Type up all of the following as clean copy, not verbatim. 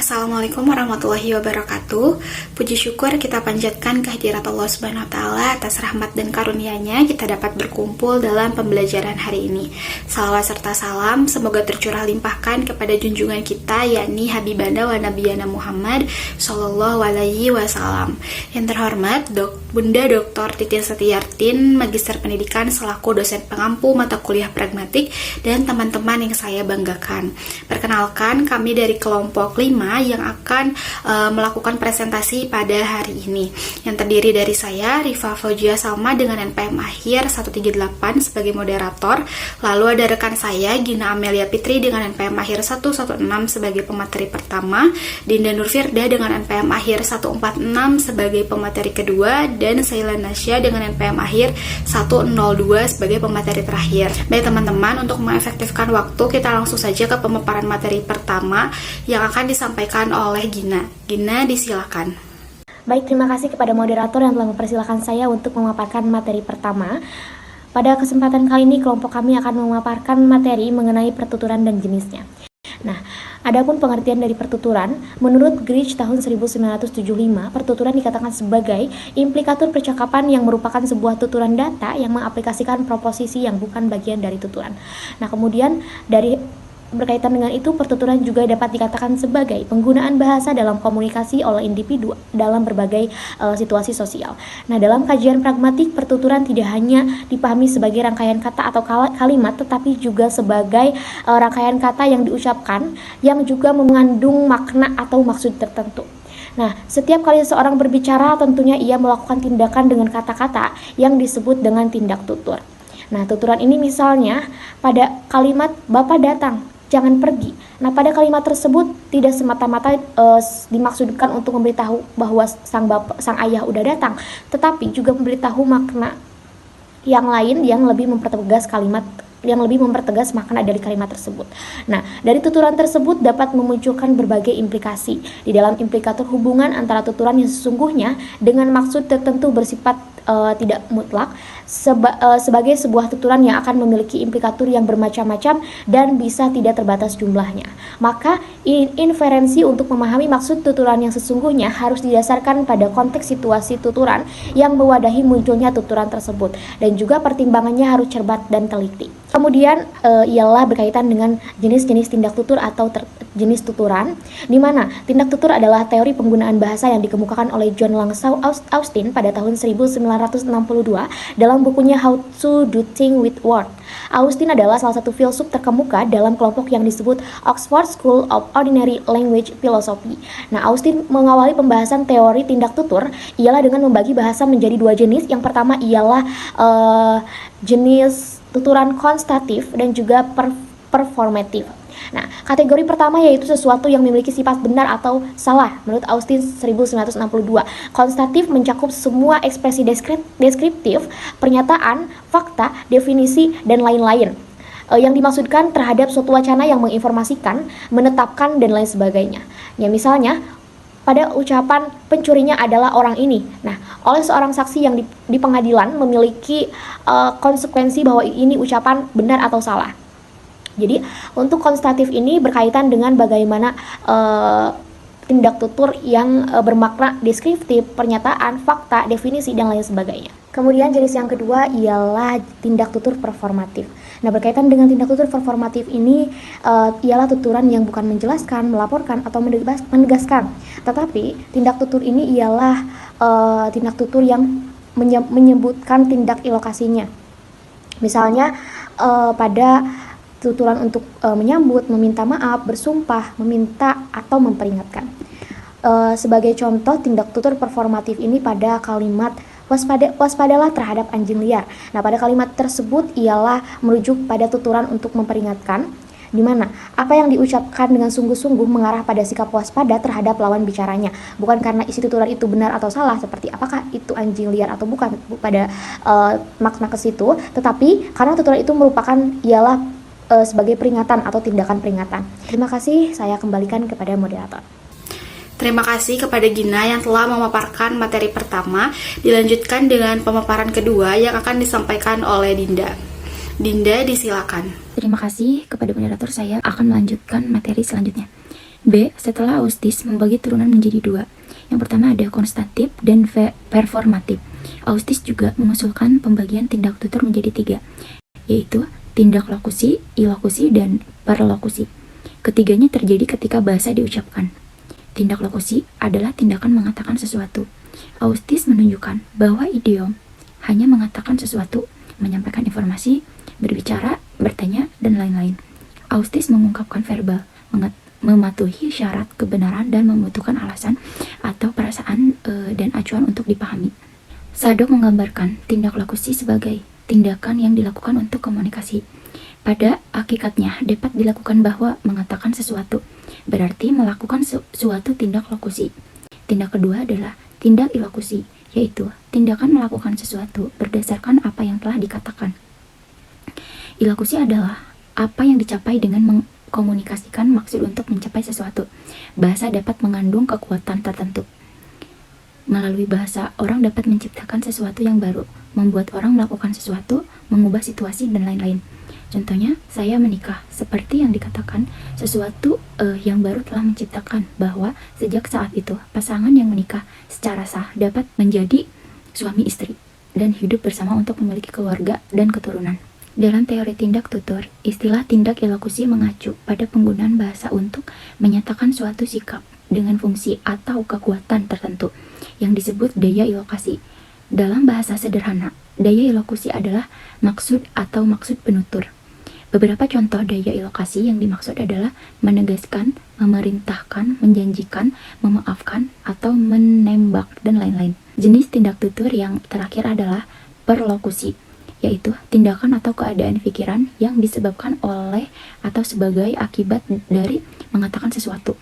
Assalamualaikum warahmatullahi wabarakatuh. Puji syukur kita panjatkan kehadirat Allah Subhanahu wa taala atas rahmat dan karunia-Nya kita dapat berkumpul dalam pembelajaran hari ini. Salawat serta salam semoga tercurah limpahkan kepada junjungan kita yakni Habibana wa Nabiyana Muhammad sallallahu alaihi wasallam. Yang terhormat Bunda Dr. Titin Setiartin, Magister Pendidikan selaku dosen pengampu mata kuliah pragmatik dan teman-teman yang saya banggakan. Perkenalkan, kami dari kelompok 5 yang akan melakukan presentasi pada hari ini, yang terdiri dari saya, Rifa Fauzia Salma dengan NPM akhir 138 sebagai moderator. Lalu ada rekan saya, Gina Amelia Fitri dengan NPM akhir 116 sebagai pemateri pertama, Dinda Nurfirda dengan NPM akhir 146 sebagai pemateri kedua, dan Saila Nasya dengan NPM akhir 102 sebagai pemateri terakhir. Baik teman-teman, untuk mengefektifkan waktu, kita langsung saja ke pemaparan materi pertama yang akan disampaikan oleh Gina. Gina, disilakan. Baik, terima kasih kepada moderator yang telah mempersilahkan saya untuk memaparkan materi pertama. Pada kesempatan kali ini, kelompok kami akan memaparkan materi mengenai pertuturan dan jenisnya. Nah, adapun pengertian dari pertuturan, menurut Grich tahun 1975, pertuturan dikatakan sebagai implikatur percakapan yang merupakan sebuah tuturan data yang mengaplikasikan proposisi yang bukan bagian dari tuturan. Nah, kemudian berkaitan dengan itu, pertuturan juga dapat dikatakan sebagai penggunaan bahasa dalam komunikasi oleh individu dalam berbagai situasi sosial. Nah, dalam kajian pragmatik, pertuturan tidak hanya dipahami sebagai rangkaian kata atau kalimat, tetapi juga sebagai rangkaian kata yang diucapkan yang juga mengandung makna atau maksud tertentu. Nah, setiap kali seorang berbicara, tentunya ia melakukan tindakan dengan kata-kata yang disebut dengan tindak tutur. Nah, tuturan ini misalnya pada kalimat "Bapak datang, jangan pergi". Nah, pada kalimat tersebut tidak semata-mata dimaksudkan untuk memberitahu bahwa sang ayah udah datang, tetapi juga memberitahu makna yang lain yang lebih mempertegas makna dari kalimat tersebut. Nah, dari tuturan tersebut dapat memunculkan berbagai implikasi. Di dalam implikator hubungan antara tuturan yang sesungguhnya dengan maksud tertentu bersifat tidak mutlak, sebagai sebuah tuturan yang akan memiliki implikatur yang bermacam-macam dan bisa tidak terbatas jumlahnya. Maka inferensi untuk memahami maksud tuturan yang sesungguhnya harus didasarkan pada konteks situasi tuturan yang mewadahi munculnya tuturan tersebut, dan juga pertimbangannya harus cermat dan teliti. Kemudian ialah berkaitan dengan jenis-jenis tindak tutur atau jenis tuturan, di mana tindak tutur adalah teori penggunaan bahasa yang dikemukakan oleh John Langshaw Austin pada tahun 1962 dalam bukunya How to Do Things with Words. Austin adalah salah satu filsuf terkemuka dalam kelompok yang disebut Oxford School of Ordinary Language Philosophy. Nah, Austin mengawali pembahasan teori tindak tutur ialah dengan membagi bahasa menjadi dua jenis. Yang pertama ialah jenis tuturan konstatif dan juga performatif. Nah, kategori pertama yaitu sesuatu yang memiliki sifat benar atau salah menurut Austin 1962. Konstatif mencakup semua ekspresi deskriptif, pernyataan, fakta, definisi, dan lain-lain yang dimaksudkan terhadap suatu wacana yang menginformasikan, menetapkan, dan lain sebagainya. Ya, misalnya pada ucapan pencurinya adalah orang ini. Nah, oleh seorang saksi yang di pengadilan memiliki konsekuensi bahwa ini ucapan benar atau salah. Jadi, untuk konstatif ini berkaitan dengan bagaimana tindak tutur yang bermakna deskriptif, pernyataan, fakta, definisi, dan lain sebagainya. Kemudian jenis yang kedua ialah tindak tutur performatif. Nah, berkaitan dengan tindak tutur performatif ini ialah tuturan yang bukan menjelaskan, melaporkan, atau menegaskan. Tetapi tindak tutur ini ialah tindak tutur yang menyebutkan tindak ilokasinya. Misalnya pada tuturan untuk menyambut, meminta maaf, bersumpah, meminta, atau memperingatkan. Sebagai contoh tindak tutur performatif ini pada kalimat waspadalah terhadap anjing liar. Nah, pada kalimat tersebut ialah merujuk pada tuturan untuk memperingatkan, di mana apa yang diucapkan dengan sungguh-sungguh mengarah pada sikap waspada terhadap lawan bicaranya, bukan karena isi tuturan itu benar atau salah, seperti apakah itu anjing liar atau bukan pada makna ke situ, tetapi karena tuturan itu merupakan ialah sebagai peringatan atau tindakan peringatan. Terima kasih, saya kembalikan kepada moderator. Terima kasih kepada Gina yang telah memaparkan materi pertama. Dilanjutkan dengan pemaparan kedua yang akan disampaikan oleh Dinda. Dinda, disilakan. Terima kasih kepada moderator, saya akan melanjutkan materi selanjutnya. B. Setelah austis membagi turunan menjadi dua. Yang pertama ada konstatif dan performatif. Austis juga mengusulkan pembagian tindak tutur menjadi tiga, yaitu tindak lokusi, ilokusi, dan perlokusi. Ketiganya terjadi ketika bahasa diucapkan. Tindak lokusi adalah tindakan mengatakan sesuatu. Austis menunjukkan bahwa idiom hanya mengatakan sesuatu, menyampaikan informasi, berbicara, bertanya, dan lain-lain. Austis mengungkapkan verbal, mematuhi syarat kebenaran dan membutuhkan alasan atau perasaan dan acuan untuk dipahami. Sadok menggambarkan tindak lokusi sebagai tindakan yang dilakukan untuk komunikasi. Pada hakikatnya dapat dilakukan bahwa mengatakan sesuatu, berarti melakukan suatu tindak lokusi. Tindak kedua adalah tindak ilokusi, yaitu tindakan melakukan sesuatu berdasarkan apa yang telah dikatakan. Ilokusi adalah apa yang dicapai dengan mengkomunikasikan maksud untuk mencapai sesuatu. Bahasa dapat mengandung kekuatan tertentu. Melalui bahasa, orang dapat menciptakan sesuatu yang baru, membuat orang melakukan sesuatu, mengubah situasi, dan lain-lain. Contohnya, saya menikah. Seperti yang dikatakan, sesuatu yang baru telah menciptakan bahwa sejak saat itu, pasangan yang menikah secara sah dapat menjadi suami istri dan hidup bersama untuk memiliki keluarga dan keturunan. Dalam teori tindak tutur, istilah tindak ilokusi mengacu pada penggunaan bahasa untuk menyatakan suatu sikap dengan fungsi atau kekuatan tertentu yang disebut daya ilokasi. Dalam bahasa sederhana, daya ilokusi adalah maksud atau maksud penutur. Beberapa contoh daya ilokasi yang dimaksud adalah menegaskan, memerintahkan, menjanjikan, memaafkan, atau menembak, dan lain-lain. Jenis tindak tutur yang terakhir adalah perlokusi, yaitu tindakan atau keadaan pikiran yang disebabkan oleh atau sebagai akibat dari mengatakan sesuatu.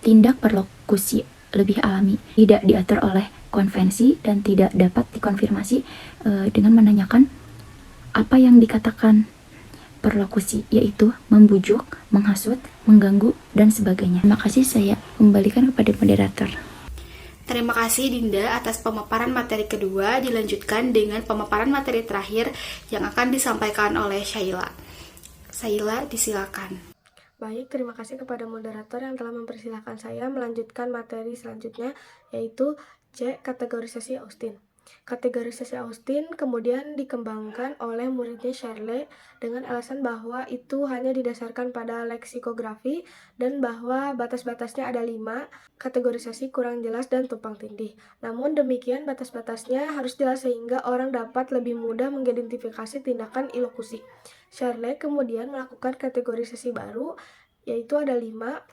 Tindak perlokusi lebih alami, tidak diatur oleh konvensi dan tidak dapat dikonfirmasi dengan menanyakan apa yang dikatakan perlokusi, yaitu membujuk, menghasut, mengganggu, dan sebagainya. Terima kasih, saya kembalikan kepada moderator. Terima kasih Dinda atas pemaparan materi kedua. Dilanjutkan dengan pemaparan materi terakhir yang akan disampaikan oleh Syaila. Syaila, disilakan. Baik, terima kasih kepada moderator yang telah mempersilahkan saya melanjutkan materi selanjutnya, yaitu C. Kategorisasi Austin. Kategorisasi Austin kemudian dikembangkan oleh muridnya Charles dengan alasan bahwa itu hanya didasarkan pada leksikografi dan bahwa batas-batasnya ada 5, kategorisasi kurang jelas dan tumpang tindih. Namun demikian batas-batasnya harus jelas sehingga orang dapat lebih mudah mengidentifikasi tindakan ilokusi. Charles kemudian melakukan kategorisasi baru, yaitu ada 5.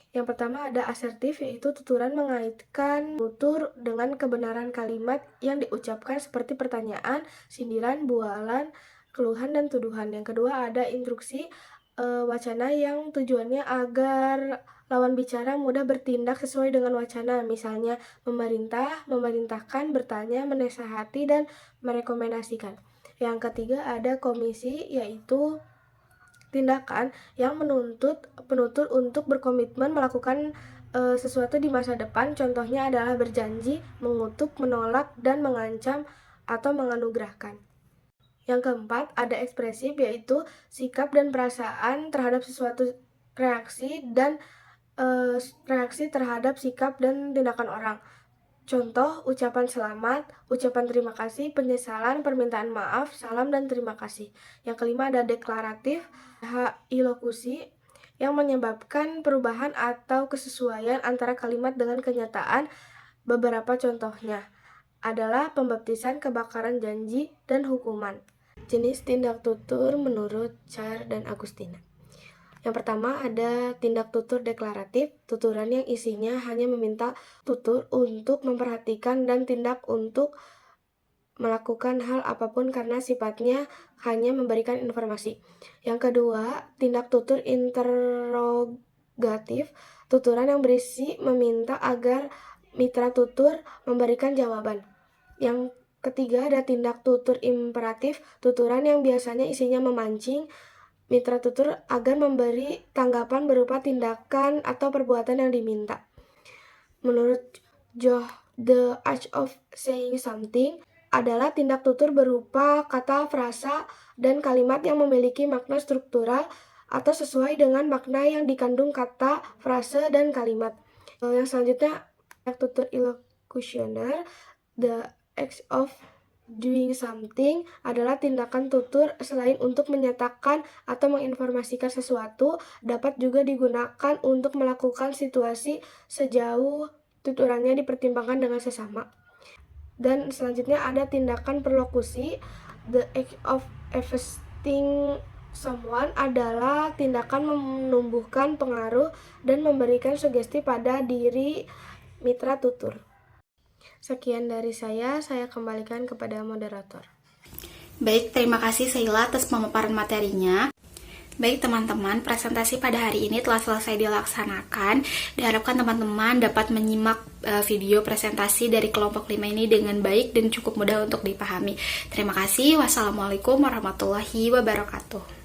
Yang pertama ada asertif, yaitu tuturan mengaitkan tutur dengan kebenaran kalimat yang diucapkan seperti pertanyaan, sindiran, bualan, keluhan, dan tuduhan. Yang kedua ada instruksi wacana yang tujuannya agar lawan bicara mudah bertindak sesuai dengan wacana, misalnya memerintah, memerintahkan, bertanya, menasihati, dan merekomendasikan. Yang ketiga ada komisi, yaitu tindakan yang menuntut penutur untuk berkomitmen melakukan sesuatu di masa depan. Contohnya adalah berjanji, mengutuk, menolak, dan mengancam atau menganugerahkan. Yang keempat ada ekspresif, yaitu sikap dan perasaan terhadap sesuatu, reaksi terhadap sikap dan tindakan orang. Contoh, ucapan selamat, ucapan terima kasih, penyesalan, permintaan maaf, salam, dan terima kasih. Yang kelima ada deklaratif, ilokusi, yang menyebabkan perubahan atau kesesuaian antara kalimat dengan kenyataan. Beberapa contohnya adalah pembaptisan, kebakaran janji, dan hukuman. Jenis tindak tutur menurut Char dan Agustina. Yang pertama ada tindak tutur deklaratif, tuturan yang isinya hanya meminta tutur untuk memperhatikan dan tindak untuk melakukan hal apapun karena sifatnya hanya memberikan informasi. Yang kedua, tindak tutur interrogatif, tuturan yang berisi meminta agar mitra tutur memberikan jawaban. Yang ketiga ada tindak tutur imperatif, tuturan yang biasanya isinya memancing mitra tutur agar memberi tanggapan berupa tindakan atau perbuatan yang diminta. Menurut Joh, The Art of Saying Something adalah tindak tutur berupa kata, frasa, dan kalimat yang memiliki makna struktural atau sesuai dengan makna yang dikandung kata, frase, dan kalimat. Yang selanjutnya, tutur illocutioner. The act of doing something adalah tindakan tutur selain untuk menyatakan atau menginformasikan sesuatu, dapat juga digunakan untuk melakukan situasi sejauh tuturannya dipertimbangkan dengan sesama. Dan selanjutnya ada tindakan perlokusi. The act of investing someone adalah tindakan menumbuhkan pengaruh dan memberikan sugesti pada diri mitra tutur. Sekian dari saya kembalikan kepada moderator. Baik, terima kasih Sheila atas pemaparan materinya. Baik teman-teman, presentasi pada hari ini telah selesai dilaksanakan. Diharapkan teman-teman dapat menyimak video presentasi dari kelompok 5 ini dengan baik dan cukup mudah untuk dipahami. Terima kasih. Wassalamualaikum warahmatullahi wabarakatuh.